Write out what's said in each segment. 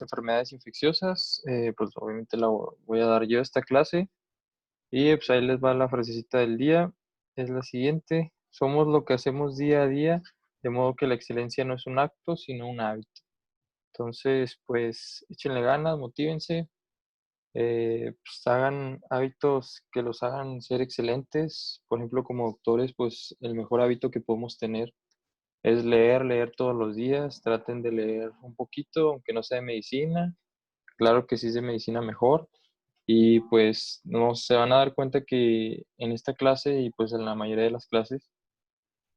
Enfermedades infecciosas, pues obviamente voy a dar yo esta clase y pues ahí les va la frasecita del día, es la siguiente: somos lo que hacemos día a día, de modo que la excelencia no es un acto, sino un hábito. Entonces, pues échenle ganas, motívense, pues hagan hábitos que los hagan ser excelentes. Por ejemplo, como doctores, pues el mejor hábito que podemos tener es leer todos los días. Traten de leer un poquito, aunque no sea de medicina. Claro que si es de medicina mejor. Y pues no se van a dar cuenta que en esta clase y pues en la mayoría de las clases,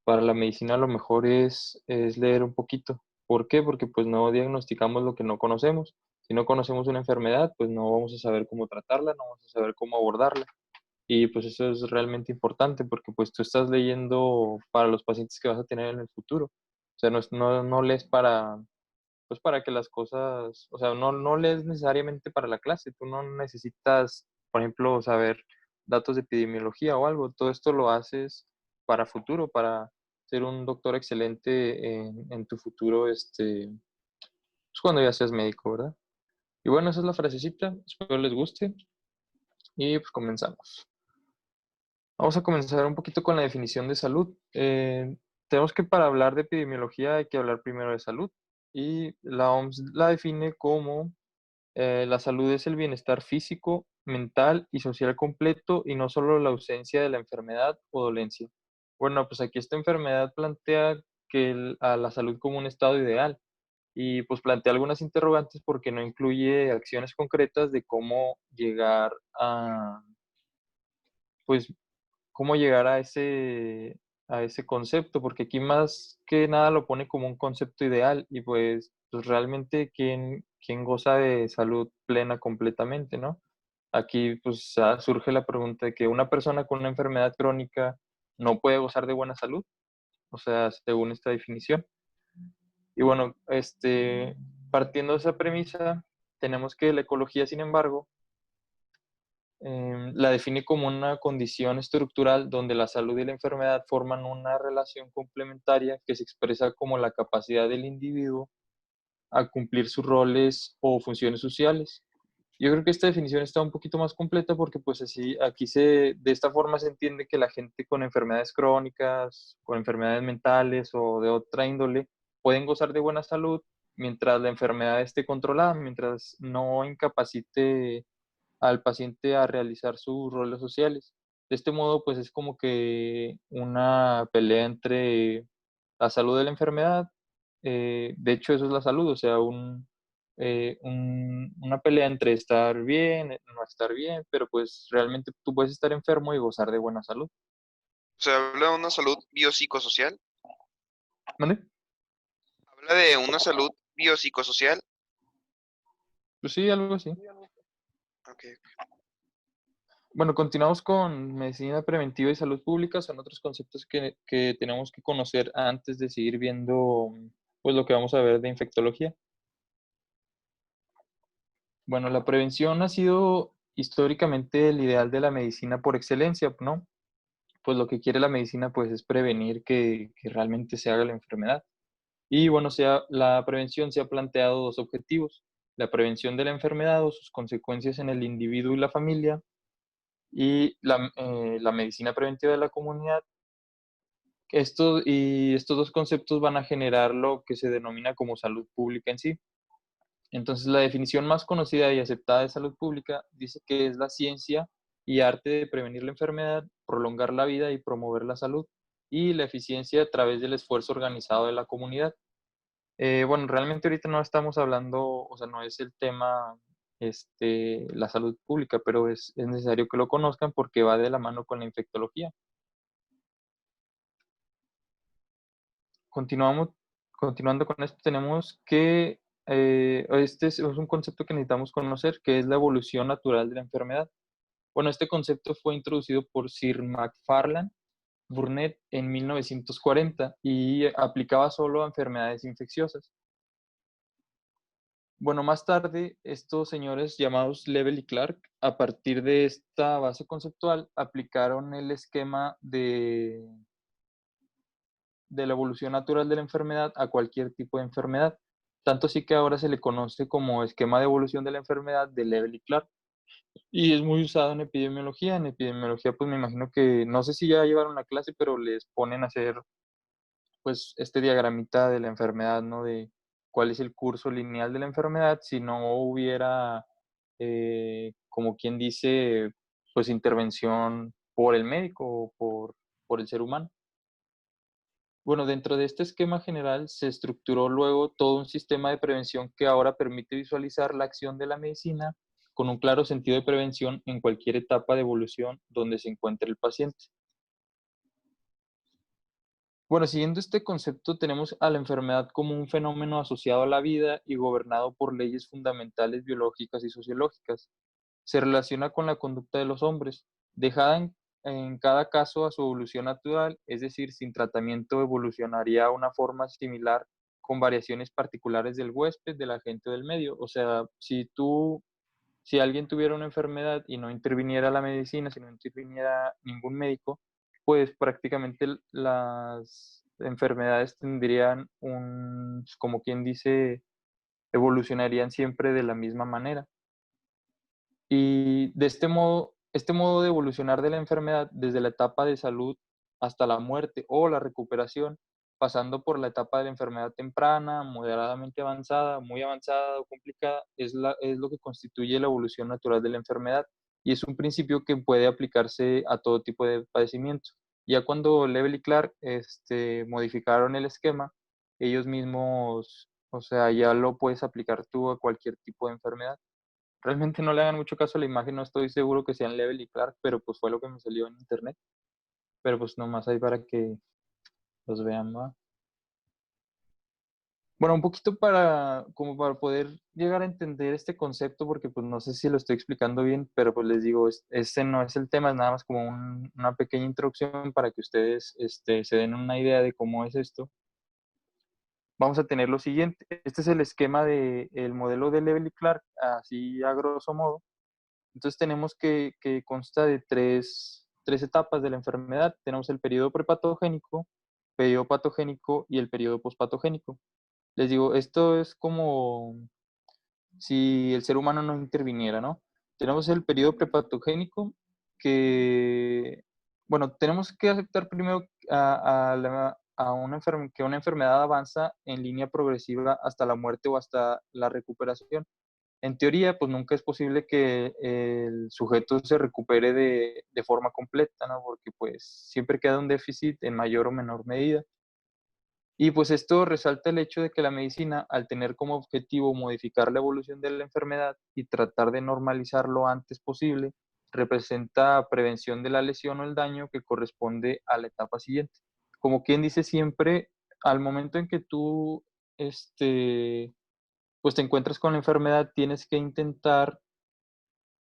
para la medicina lo mejor es leer un poquito. ¿Por qué? Porque pues no diagnosticamos lo que no conocemos. Si no conocemos una enfermedad, pues no vamos a saber cómo tratarla, no vamos a saber cómo abordarla. Y pues eso es realmente importante porque pues tú estás leyendo para los pacientes que vas a tener en el futuro. O sea, no lees pues para que las cosas, o sea, no lees necesariamente para la clase, tú no necesitas, por ejemplo, saber datos de epidemiología o algo, todo esto lo haces para futuro, para ser un doctor excelente en tu futuro, pues cuando ya seas médico, ¿verdad? Y bueno, esa es la frasecita, espero les guste y pues comenzamos. Vamos a comenzar un poquito con la definición de salud. Tenemos que para hablar de epidemiología hay que hablar primero de salud y la OMS la define como la salud es el bienestar físico, mental y social completo y no solo la ausencia de la enfermedad o dolencia. Bueno, pues aquí esta enfermedad plantea a la salud como un estado ideal y pues plantea algunas interrogantes porque no incluye acciones concretas de cómo llegar pues, cómo llegar a ese concepto, porque aquí más que nada lo pone como un concepto ideal y pues realmente quién goza de salud plena completamente, ¿no? Aquí pues surge la pregunta de que una persona con una enfermedad crónica no puede gozar de buena salud, o sea, según esta definición. Y bueno, partiendo de esa premisa, tenemos que la ecología, sin embargo, la define como una condición estructural donde la salud y la enfermedad forman una relación complementaria que se expresa como la capacidad del individuo a cumplir sus roles o funciones sociales. Yo creo que esta definición está un poquito más completa porque pues así aquí de esta forma se entiende que la gente con enfermedades crónicas, con enfermedades mentales o de otra índole pueden gozar de buena salud mientras la enfermedad esté controlada, mientras no incapacite al paciente a realizar sus roles sociales. De este modo, pues es como que una pelea entre la salud de la enfermedad, de hecho eso es la salud, o sea, una pelea entre estar bien, no estar bien, pero pues realmente tú puedes estar enfermo y gozar de buena salud. Se habla de una salud biopsicosocial, ¿Vale? habla de una salud biopsicosocial. Pues sí, algo así. Ok. Bueno, continuamos con medicina preventiva y salud pública. Son otros conceptos que tenemos que conocer antes de seguir viendo pues lo que vamos a ver de infectología. Bueno, la prevención ha sido históricamente el ideal de la medicina por excelencia, ¿no? Pues lo que quiere la medicina pues es prevenir que realmente se haga la enfermedad. Y bueno, la prevención se ha planteado dos objetivos: la prevención de la enfermedad o sus consecuencias en el individuo y la familia, y la medicina preventiva de la comunidad. Estos dos conceptos van a generar lo que se denomina como salud pública en sí. Entonces, la definición más conocida y aceptada de salud pública dice que es la ciencia y arte de prevenir la enfermedad, prolongar la vida y promover la salud, y la eficiencia a través del esfuerzo organizado de la comunidad. Bueno, realmente ahorita no estamos hablando, o sea, no es el tema, la salud pública, pero es necesario que lo conozcan porque va de la mano con la infectología. Continuamos, continuando con esto, tenemos que, este es un concepto que necesitamos conocer, que es la evolución natural de la enfermedad. Bueno, este concepto fue introducido por Sir MacFarlane Burnett en 1940 y aplicaba solo a enfermedades infecciosas. Bueno, más tarde, estos señores llamados Level y Clark, a partir de esta base conceptual, aplicaron el esquema de la evolución natural de la enfermedad a cualquier tipo de enfermedad. Tanto así que ahora se le conoce como esquema de evolución de la enfermedad de Level y Clark. Y es muy usado en epidemiología. En epidemiología, pues me imagino que, no sé si ya llevaron una clase, pero les ponen a hacer, pues, este diagramita de la enfermedad, ¿no? De cuál es el curso lineal de la enfermedad si no hubiera, como quien dice, pues, intervención por el médico o por el ser humano. Bueno, dentro de este esquema general se estructuró luego todo un sistema de prevención que ahora permite visualizar la acción de la medicina con un claro sentido de prevención en cualquier etapa de evolución donde se encuentre el paciente. Bueno, siguiendo este concepto, tenemos a la enfermedad como un fenómeno asociado a la vida y gobernado por leyes fundamentales biológicas y sociológicas. Se relaciona con la conducta de los hombres, dejada en cada caso a su evolución natural, es decir, sin tratamiento evolucionaría a una forma similar con variaciones particulares del huésped, del agente o del medio. O sea, si alguien tuviera una enfermedad y no interviniera la medicina, si no interviniera ningún médico, pues prácticamente las enfermedades tendrían como quien dice, evolucionarían siempre de la misma manera. Y de este modo de evolucionar de la enfermedad desde la etapa de salud hasta la muerte o la recuperación, pasando por la etapa de la enfermedad temprana, moderadamente avanzada, muy avanzada o complicada, es lo que constituye la evolución natural de la enfermedad y es un principio que puede aplicarse a todo tipo de padecimientos. Ya cuando Level y Clark modificaron el esquema, ellos mismos, o sea, ya lo puedes aplicar tú a cualquier tipo de enfermedad. Realmente no le hagan mucho caso a la imagen, no estoy seguro que sean Level y Clark, pero pues fue lo que me salió en internet. Pero pues nomás ahí para que los vean, ¿va? Bueno, un poquito como para poder llegar a entender este concepto, porque pues no sé si lo estoy explicando bien, pero pues les digo, este no es el tema, es nada más como una pequeña introducción para que ustedes se den una idea de cómo es esto. Vamos a tener lo siguiente, este es el esquema del modelo de Level y Clark, así a grosso modo. Entonces tenemos que consta de tres etapas de la enfermedad. Tenemos el periodo prepatogénico, periodo patogénico y el periodo pospatogénico. Les digo, esto es como si el ser humano no interviniera, ¿no? Tenemos el periodo prepatogénico que, bueno, tenemos que aceptar primero que una enfermedad avanza en línea progresiva hasta la muerte o hasta la recuperación. En teoría, pues nunca es posible que el sujeto se recupere de forma completa, ¿no? Porque pues siempre queda un déficit en mayor o menor medida. Y pues esto resalta el hecho de que la medicina, al tener como objetivo modificar la evolución de la enfermedad y tratar de normalizar lo antes posible, representa prevención de la lesión o el daño que corresponde a la etapa siguiente. Como quien dice siempre, al momento en que tú, pues te encuentras con la enfermedad, tienes que intentar,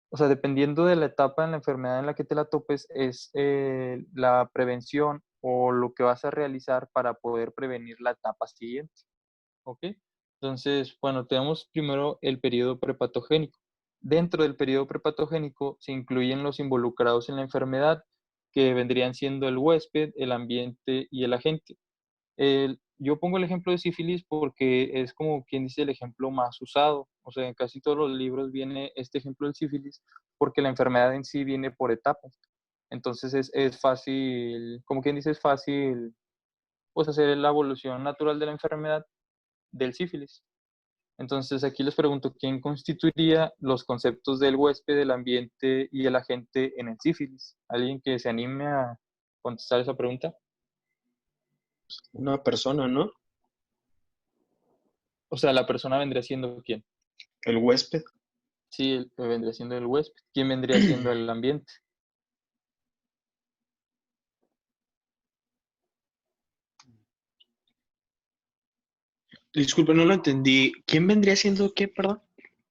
o sea, dependiendo de la etapa en la enfermedad en la que te la topes, es la prevención o lo que vas a realizar para poder prevenir la etapa siguiente, ¿ok? Entonces, bueno, tenemos primero el periodo prepatogénico. Dentro del periodo prepatogénico se incluyen los involucrados en la enfermedad, que vendrían siendo el huésped, el ambiente y el agente. Yo pongo el ejemplo de sífilis porque es como quien dice el ejemplo más usado. O sea, en casi todos los libros viene este ejemplo del sífilis porque la enfermedad en sí viene por etapas. Entonces es fácil, como quien dice, es fácil pues hacer la evolución natural de la enfermedad del sífilis. Entonces aquí les pregunto, ¿quién constituiría los conceptos del huésped, del ambiente y el agente en el sífilis? ¿Alguien que se anime a contestar esa pregunta? Una persona, ¿no? O sea, la persona vendría siendo quién. El huésped. Sí, vendría siendo el huésped. ¿Quién vendría siendo el ambiente? Disculpe, no lo entendí. ¿Quién vendría siendo qué, perdón?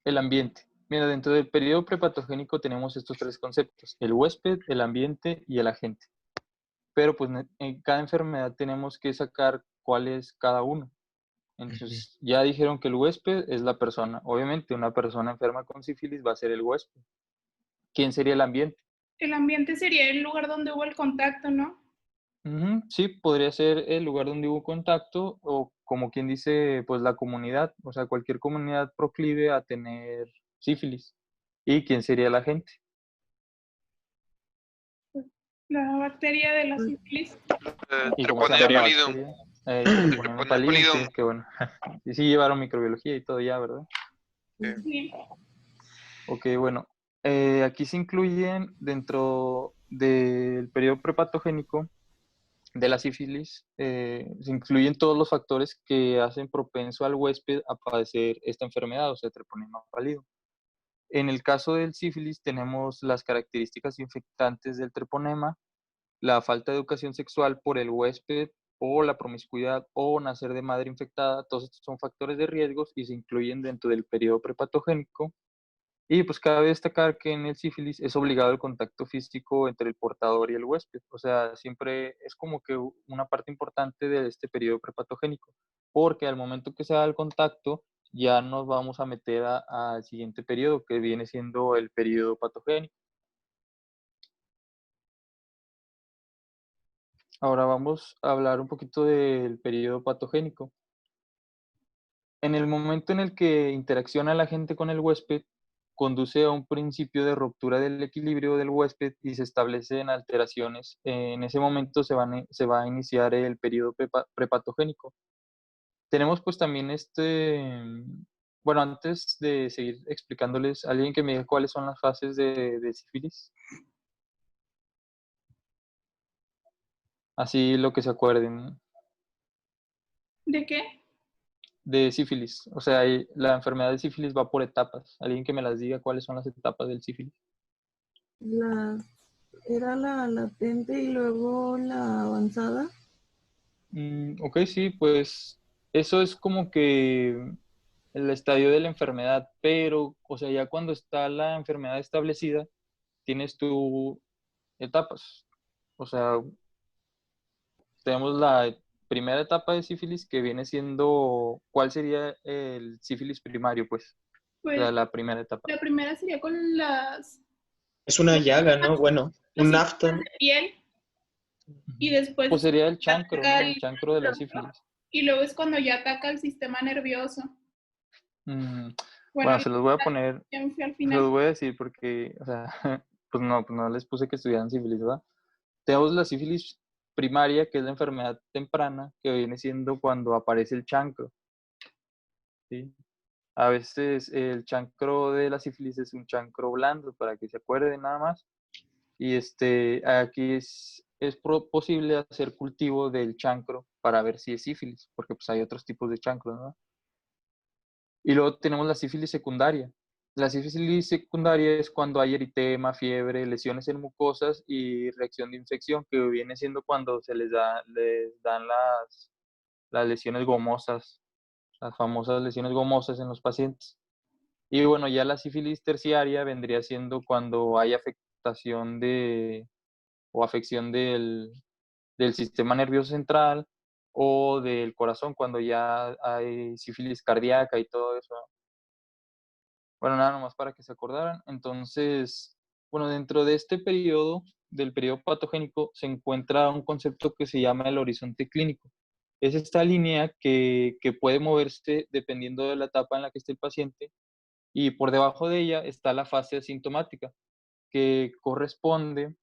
El ambiente. Mira, dentro del periodo prepatogénico tenemos estos tres conceptos, el huésped, el ambiente y el agente. Pero pues en cada enfermedad tenemos que sacar cuál es cada uno. Ujú. Entonces, ya dijeron que el huésped es la persona. Obviamente, una persona enferma con sífilis va a ser el huésped. ¿Quién sería el ambiente? El ambiente sería el lugar donde hubo el contacto, ¿no? Sí, podría ser el lugar donde hubo contacto o como quien dice, pues la comunidad, o sea, cualquier comunidad proclive a tener sífilis. ¿Y quién sería la gente? La bacteria de la sífilis. ¿Y cómo se llama Treponema la pallidum. bacteria? Treponema Treponema pallidum, pallidum. sí, qué bueno. Y sí llevaron microbiología y todo ya, ¿verdad? Sí. Ok, bueno. Aquí se incluyen dentro del periodo prepatogénico de la sífilis, se incluyen todos los factores que hacen propenso al huésped a padecer esta enfermedad, o sea, treponema pallidum. En el caso del sífilis tenemos las características infectantes del treponema, la falta de educación sexual por el huésped o la promiscuidad o nacer de madre infectada. Todos estos son factores de riesgos y se incluyen dentro del periodo prepatogénico. Y pues cabe destacar que en el sífilis es obligado el contacto físico entre el portador y el huésped. O sea, siempre es como que una parte importante de este periodo prepatogénico, porque al momento que se da el contacto, ya nos vamos a meter al siguiente periodo, que viene siendo el periodo patogénico. Ahora vamos a hablar un poquito del periodo patogénico. En el momento en el que interacciona la gente con el huésped, conduce a un principio de ruptura del equilibrio del huésped y se establecen alteraciones. En ese momento se va a iniciar el periodo prepatogénico. Tenemos pues también bueno, antes de seguir explicándoles, alguien que me diga cuáles son las fases de sífilis. Así lo que se acuerden. ¿De qué? De sífilis. O sea, la enfermedad de sífilis va por etapas. Alguien que me las diga cuáles son las etapas del sífilis. Era la latente y luego la avanzada. Ok, sí, pues eso es como que el estadio de la enfermedad, pero, o sea, ya cuando está la enfermedad establecida, tienes tu etapas. O sea, tenemos la primera etapa de sífilis que viene siendo, ¿cuál sería el sífilis primario? Pues, o sea, Pues la primera etapa. la primera sería con Es una llaga, ¿no? Bueno, los un síntomas afta. de piel y después Pues sería el chancro, ataca ¿no? El chancro de la sífilis. y luego es cuando ya ataca el sistema nervioso. Mm, Bueno, Bueno, se los voy a poner, ya me fui al se los final. voy a decir porque, o sea, pues no les puse que estudiaran sífilis, ¿verdad? Tenemos la sífilis primaria, que es la enfermedad temprana, que viene siendo cuando aparece el chancro, ¿sí? A veces el chancro de la sífilis es un chancro blando, para que se acuerden nada más. Y aquí es posible hacer cultivo del chancro para ver si es sífilis, porque pues hay otros tipos de chancros, ¿no? Y luego tenemos la sífilis secundaria. La sífilis secundaria es cuando hay eritema, fiebre, lesiones en mucosas y reacción de infección, que viene siendo cuando les dan las lesiones gomosas, las famosas lesiones gomosas en los pacientes. Y bueno, ya la sífilis terciaria vendría siendo cuando hay afectación o afección del sistema nervioso central o del corazón, cuando ya hay sífilis cardíaca y todo eso. Bueno, nada nomás para que se acordaran. Entonces, bueno, dentro de este periodo, del periodo patogénico, se encuentra un concepto que se llama el horizonte clínico. Es esta línea que puede moverse dependiendo de la etapa en la que esté el paciente, y por debajo de ella está la fase asintomática, que corresponde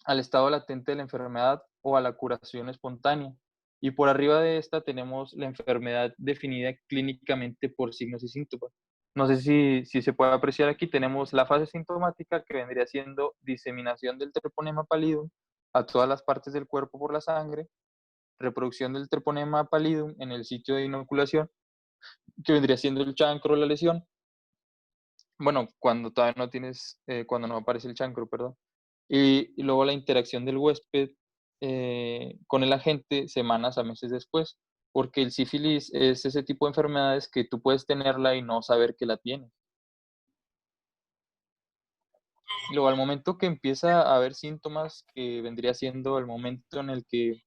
al estado latente de la enfermedad o a la curación espontánea. Y por arriba de esta tenemos la enfermedad definida clínicamente por signos y síntomas. No sé si se puede apreciar aquí. Tenemos la fase sintomática, que vendría siendo diseminación del treponema pallidum a todas las partes del cuerpo por la sangre, reproducción del treponema pallidum en el sitio de inoculación, que vendría siendo el chancro o la lesión. Bueno, cuando todavía no tienes, cuando no aparece el chancro, perdón. Y luego la interacción del huésped con el agente semanas a meses después, porque el sífilis es ese tipo de enfermedades que tú puedes tenerla y no saber que la tienes. Luego, al momento que empieza a haber síntomas, que vendría siendo el momento en el que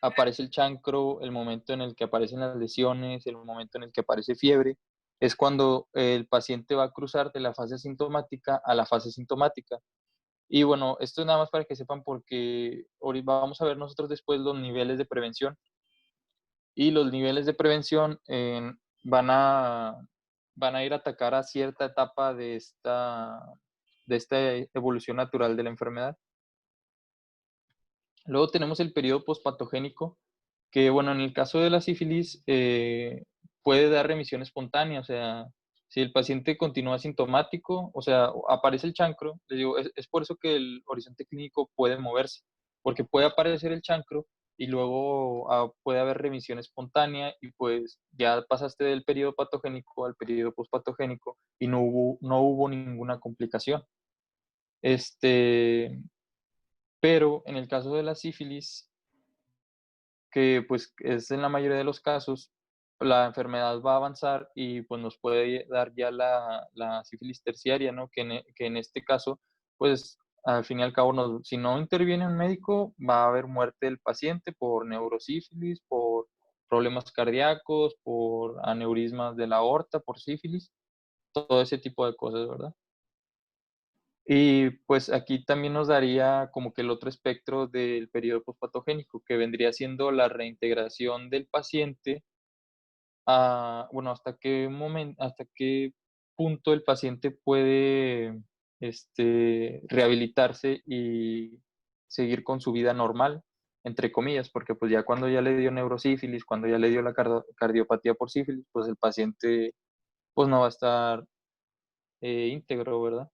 aparece el chancro, el momento en el que aparecen las lesiones, el momento en el que aparece fiebre, es cuando el paciente va a cruzar de la fase asintomática a la fase sintomática. Y bueno, esto es nada más para que sepan, porque ahorita vamos a ver nosotros después los niveles de prevención. y los niveles de prevención van a ir a atacar a cierta etapa de esta evolución natural de la enfermedad. Luego tenemos el periodo pospatogénico, que bueno, en el caso de la sífilis puede dar remisión espontánea, o sea, si el paciente continúa asintomático, o sea, aparece el chancro, les digo, es por eso que el horizonte clínico puede moverse, porque puede aparecer el chancro y luego puede haber remisión espontánea y pues ya pasaste del periodo patogénico al periodo pospatogénico y no hubo ninguna complicación. Pero en el caso de la sífilis, que pues es en la mayoría de los casos, la enfermedad va a avanzar y pues nos puede dar ya la sífilis terciaria, ¿no? Que en este caso, pues al fin y al cabo, si no interviene un médico, va a haber muerte del paciente por neurosífilis, por problemas cardíacos, por aneurismas de la aorta, por sífilis, todo ese tipo de cosas, ¿verdad? Y pues aquí también nos daría como que el otro espectro del periodo pospatogénico, que vendría siendo la reintegración del paciente bueno, hasta qué punto el paciente puede rehabilitarse y seguir con su vida normal, entre comillas, porque pues ya cuando ya le dio neurosífilis, cuando ya le dio la cardiopatía por sífilis, pues el paciente pues no va a estar íntegro, ¿verdad?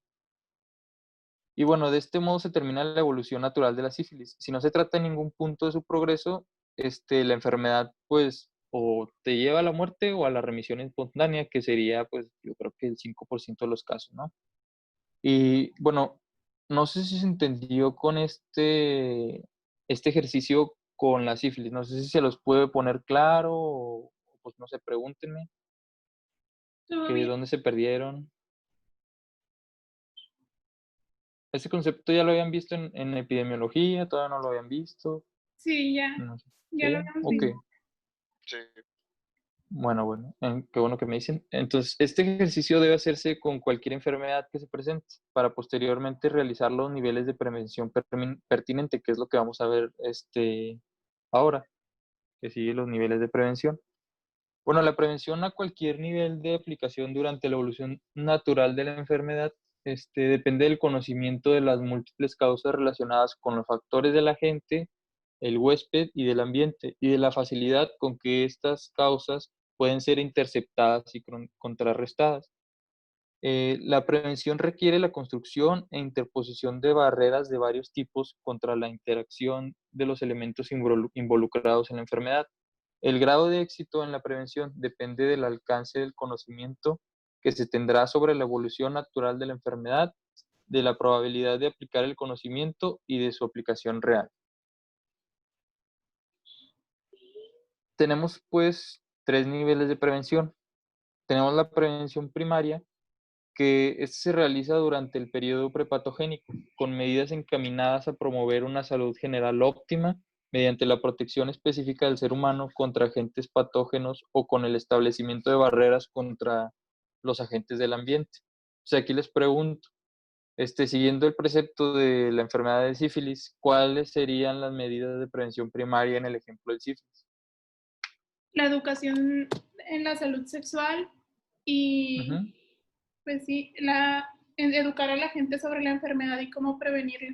Y bueno, de este modo se termina la evolución natural de la sífilis. Si no se trata en ningún punto de su progreso, la enfermedad pues o te lleva a la muerte o a la remisión espontánea, que sería pues yo creo que el 5% de los casos, ¿no? Y bueno, no sé si se entendió con este ejercicio con la sífilis, no sé si se los puede poner claro o pues no sé, pregúntenme ¿Todo que bien? dónde se perdieron. Ese concepto ya lo habían visto en epidemiología, todavía no lo habían visto. Sí, ya, No sé. ya lo ¿Sí? habíamos Ok. visto. Sí. Bueno, qué bueno que me dicen. Entonces, este ejercicio debe hacerse con cualquier enfermedad que se presente para posteriormente realizar los niveles de prevención pertinente, que es lo que vamos a ver ahora, que sigue los niveles de prevención. Bueno, la prevención a cualquier nivel de aplicación durante la evolución natural de la enfermedad depende del conocimiento de las múltiples causas relacionadas con los factores del agente, el huésped y del ambiente, y de la facilidad con que estas causas pueden ser interceptadas y contrarrestadas. La prevención requiere la construcción e interposición de barreras de varios tipos contra la interacción de los elementos involucrados en la enfermedad. El grado de éxito en la prevención depende del alcance del conocimiento que se tendrá sobre la evolución natural de la enfermedad, de la probabilidad de aplicar el conocimiento y de su aplicación real. Tenemos pues 3 niveles de prevención. Tenemos la prevención primaria, que se realiza durante el periodo prepatogénico, con medidas encaminadas a promover una salud general óptima mediante la protección específica del ser humano contra agentes patógenos o con el establecimiento de barreras contra los agentes del ambiente. O sea, aquí les pregunto, siguiendo el precepto de la enfermedad de sífilis, ¿cuáles serían las medidas de prevención primaria en el ejemplo del sífilis? La educación en la salud sexual y, Ujú. pues sí, educar a la gente sobre la enfermedad y cómo prevenirla.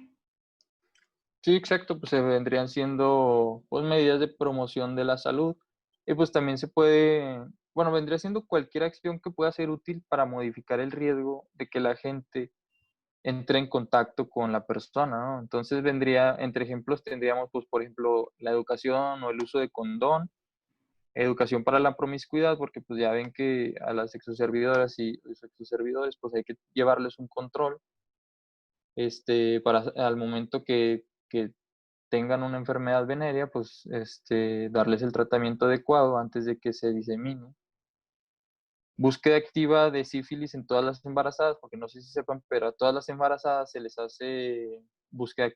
Sí, exacto, pues se vendrían siendo pues, medidas de promoción de la salud y pues también se puede, bueno, vendría siendo cualquier acción que pueda ser útil para modificar el riesgo de que la gente entre en contacto con la persona, ¿no? Entonces vendría, entre ejemplos, tendríamos pues, por ejemplo, la educación o el uso de condón, educación para la promiscuidad, porque pues ya ven que a las sexoservidoras y los sexoservidores pues hay que llevarles un control, para al momento que tengan una enfermedad venérea, pues darles el tratamiento adecuado antes de que se disemine. Búsqueda activa de sífilis en todas las embarazadas, porque no sé si sepan, pero a todas las embarazadas se les hace búsqueda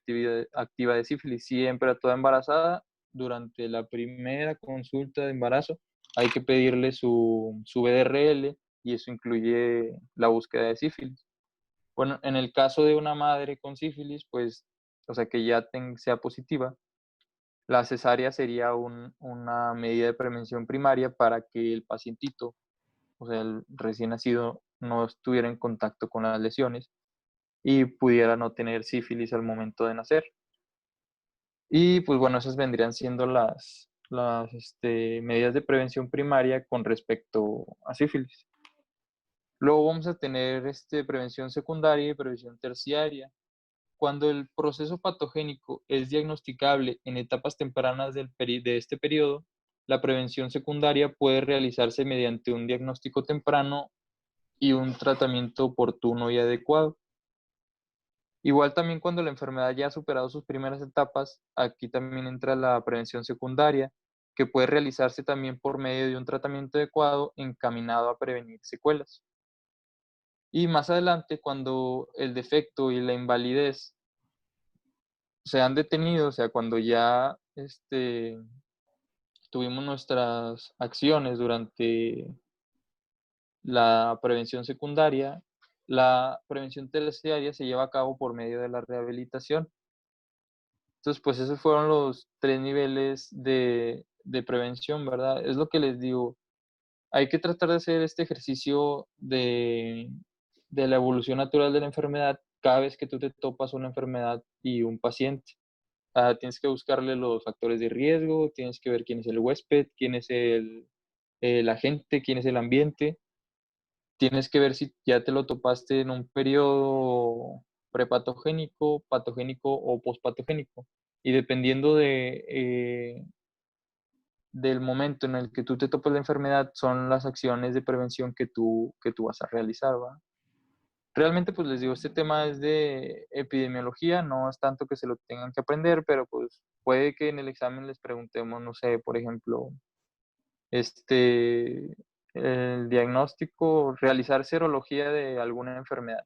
activa de sífilis. Siempre a toda embarazada, durante la primera consulta de embarazo, hay que pedirle su BDRL y eso incluye la búsqueda de sífilis. Bueno, en el caso de una madre con sífilis, pues, o sea, que ya sea positiva, La cesárea sería una medida de prevención primaria para que el pacientito, o sea, el recién nacido, no estuviera en contacto con las lesiones y pudiera no tener sífilis al momento de nacer. Y pues bueno, esas vendrían siendo las medidas de prevención primaria con respecto a sífilis. Luego vamos a tener prevención secundaria y prevención terciaria. Cuando el proceso patogénico es diagnosticable en etapas tempranas de este periodo, la prevención secundaria puede realizarse mediante un diagnóstico temprano y un tratamiento oportuno y adecuado. Igual también cuando la enfermedad ya ha superado sus primeras etapas, aquí también entra la prevención secundaria, que puede realizarse también por medio de un tratamiento adecuado encaminado a prevenir secuelas. Y más adelante, cuando el defecto y la invalidez se han detenido, o sea, cuando ya tuvimos nuestras acciones durante la prevención secundaria, la prevención terciaria se lleva a cabo por medio de la rehabilitación. Entonces, pues esos fueron los 3 niveles de prevención, ¿verdad? Es lo que les digo. Hay que tratar de hacer este ejercicio de la evolución natural de la enfermedad cada vez que tú te topas una enfermedad y un paciente. Tienes que buscarle los factores de riesgo, tienes que ver quién es el huésped, quién es el agente, quién es el ambiente. Tienes que ver si ya te lo topaste en un periodo prepatogénico, patogénico o pospatogénico. Y dependiendo del momento en el que tú te topas la enfermedad, son las acciones de prevención que tú vas a realizar, ¿va? Realmente, pues les digo, este tema es de epidemiología, no es tanto que se lo tengan que aprender, pero pues puede que en el examen les preguntemos, no sé, por ejemplo, el diagnóstico, realizar serología de alguna enfermedad.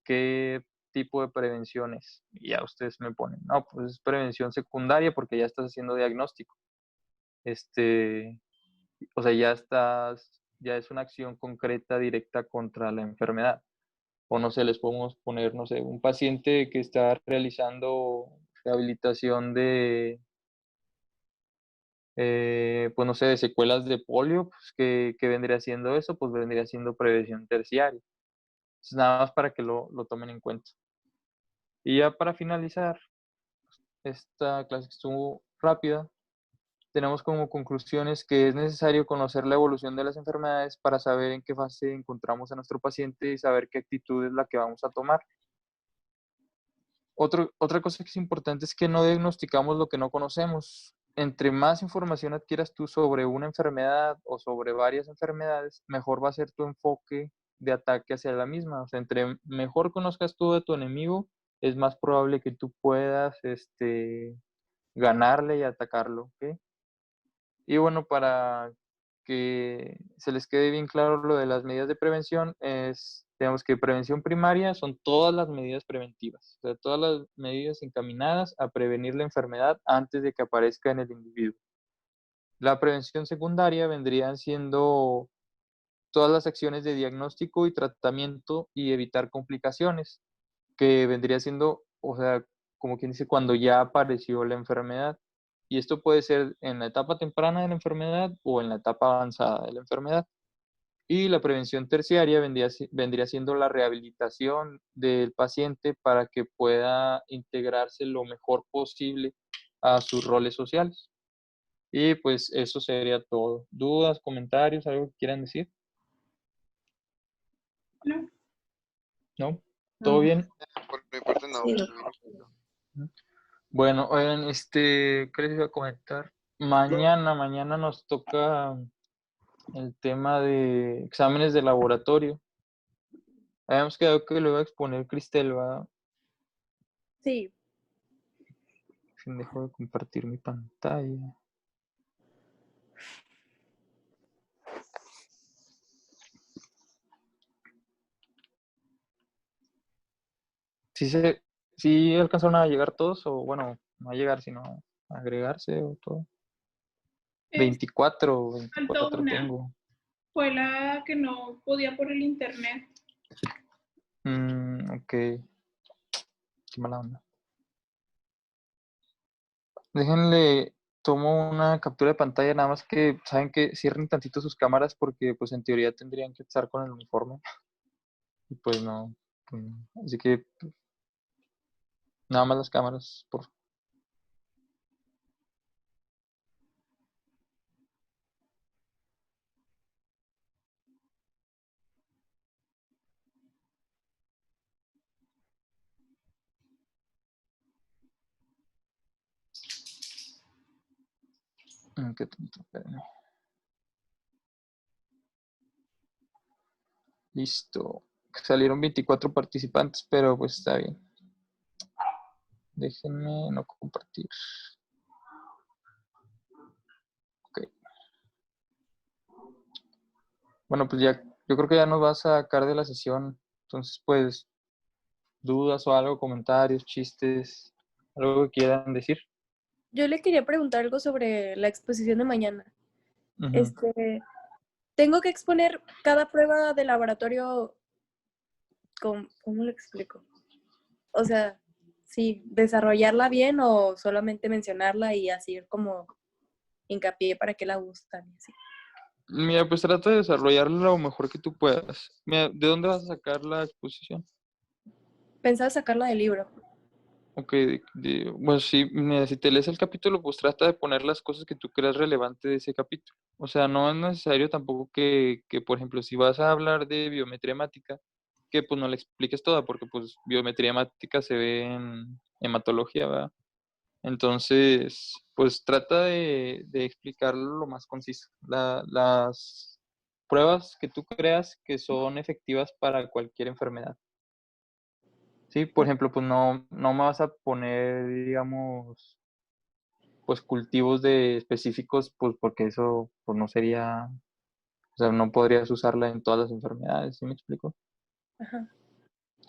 ¿Qué tipo de prevención es? Y ya ustedes me ponen, no, pues es prevención secundaria porque ya estás haciendo diagnóstico. O sea, ya es una acción concreta directa contra la enfermedad. O no sé, les podemos poner, no sé, un paciente que está realizando rehabilitación pues no sé, de secuelas de polio, pues ¿qué vendría siendo eso? Pues vendría siendo prevención terciaria. Entonces, nada más para que lo tomen en cuenta. Y ya para finalizar, esta clase que estuvo rápida, tenemos como conclusiones que es necesario conocer la evolución de las enfermedades para saber en qué fase encontramos a nuestro paciente y saber qué actitud es la que vamos a tomar. Otra cosa que es importante es que no diagnosticamos lo que no conocemos. Entre más información adquieras tú sobre una enfermedad o sobre varias enfermedades, mejor va a ser tu enfoque de ataque hacia la misma. O sea, entre mejor conozcas tú de tu enemigo, es más probable que tú puedas ganarle y atacarlo. ¿Ok? Y bueno, para que se les quede bien claro lo de las medidas de prevención, digamos que prevención primaria son todas las medidas preventivas, o sea, todas las medidas encaminadas a prevenir la enfermedad antes de que aparezca en el individuo. La prevención secundaria vendrían siendo todas las acciones de diagnóstico y tratamiento y evitar complicaciones, que vendría siendo, o sea, como quien dice, cuando ya apareció la enfermedad. Y esto puede ser en la etapa temprana de la enfermedad o en la etapa avanzada de la enfermedad. Y la prevención terciaria vendría siendo la rehabilitación del paciente para que pueda integrarse lo mejor posible a sus roles sociales. Y pues eso sería todo. ¿Dudas, comentarios, algo que quieran decir? ¿No? ¿No? ¿Todo No. bien? Por mi parte no. Sí. Bueno, oigan, ¿qué les iba a comentar? Mañana nos toca el tema de exámenes de laboratorio. Habíamos quedado que lo iba a exponer Cristel, ¿va? Sí. Dejo de compartir mi pantalla. ¿Sí alcanzaron a llegar todos? O bueno, no a llegar, sino a agregarse o todo. 24 Faltó una. tengo. Fue la que no podía por el internet. Ok. Qué mala onda. Déjenle, tomo una captura de pantalla, nada más que saben que cierren tantito sus cámaras porque pues en teoría tendrían que estar con el uniforme y pues no. Así que nada más las cámaras, por favor. ¿Qué tanto? Espérenme. Listo. Salieron 24 participantes, pero pues está bien. Déjenme no compartir. Ok. Bueno, pues ya, yo creo que ya nos va a sacar de la sesión. Entonces, pues, dudas o algo, comentarios, chistes, algo que quieran decir. Yo le quería preguntar algo sobre la exposición de mañana. Ujú. Tengo que exponer cada prueba de laboratorio, ¿cómo lo explico? O sea, sí, desarrollarla bien o solamente mencionarla y así como hincapié para que la gustan. Y así. Mira, pues trata de desarrollarlo lo mejor que tú puedas. Mira, ¿de dónde vas a sacar la exposición? Pensaba sacarla del libro. Ok, bueno, sí, mira, si te lees el capítulo, pues trata de poner las cosas que tú creas relevante de ese capítulo. O sea, no es necesario tampoco que, por ejemplo, si vas a hablar de biometría hemática, que pues no la expliques toda, porque pues biometría hemática se ve en hematología, ¿verdad? Entonces, pues trata de explicarlo lo más conciso. Las pruebas que tú creas que son efectivas para cualquier enfermedad. Sí, por ejemplo, pues no me vas a poner, digamos, pues cultivos de específicos, pues porque eso pues no sería, o sea, no podrías usarla en todas las enfermedades, ¿sí me explico? Ajá.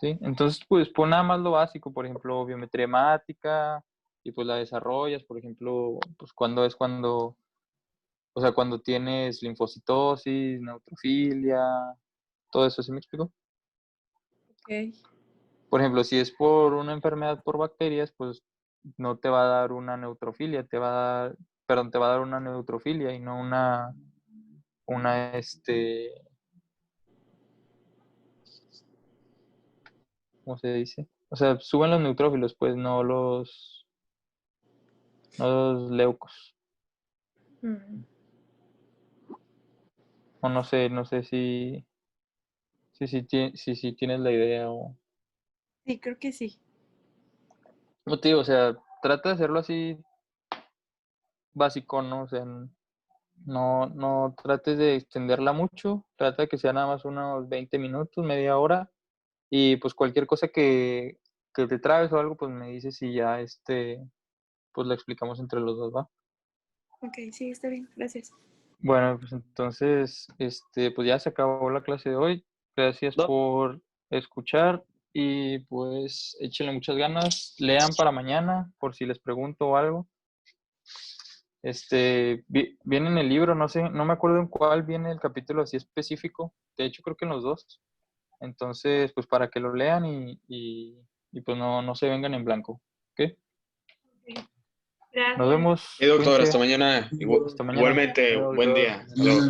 Sí, entonces pues pon nada más lo básico, por ejemplo, biometría hemática, y pues la desarrollas, por ejemplo, pues cuando, o sea, cuando tienes linfocitosis, neutrofilia, todo eso, ¿sí me explico? Ok. Por ejemplo, si es por una enfermedad por bacterias, pues no te va a dar una neutrofilia, te va a dar una neutrofilia y no una, ¿cómo se dice? O sea, suben los neutrófilos, pues no los leucos. Mm. O no sé si tienes la idea o... Sí, creo que sí. No te digo, o sea, trata de hacerlo así básico, ¿no? O sea, no trates de extenderla mucho, trata de que sea nada más unos 20 minutos, media hora, y pues cualquier cosa que te trabes o algo, pues me dices y ya pues la explicamos entre los dos, ¿va? Ok, sí, está bien. Gracias. Bueno, pues entonces, pues ya se acabó la clase de hoy. Gracias por escuchar y pues échenle muchas ganas. Lean para mañana por si les pregunto o algo. Viene en el libro, no sé, no me acuerdo en cuál viene el capítulo así específico. De hecho, creo que en los dos. Entonces, pues para que lo lean y pues no se vengan en blanco. ¿Ok? Nos Gracias. vemos. Doctor, Cuídense. hasta mañana. Hasta mañana. Igualmente, buen día. Hasta luego.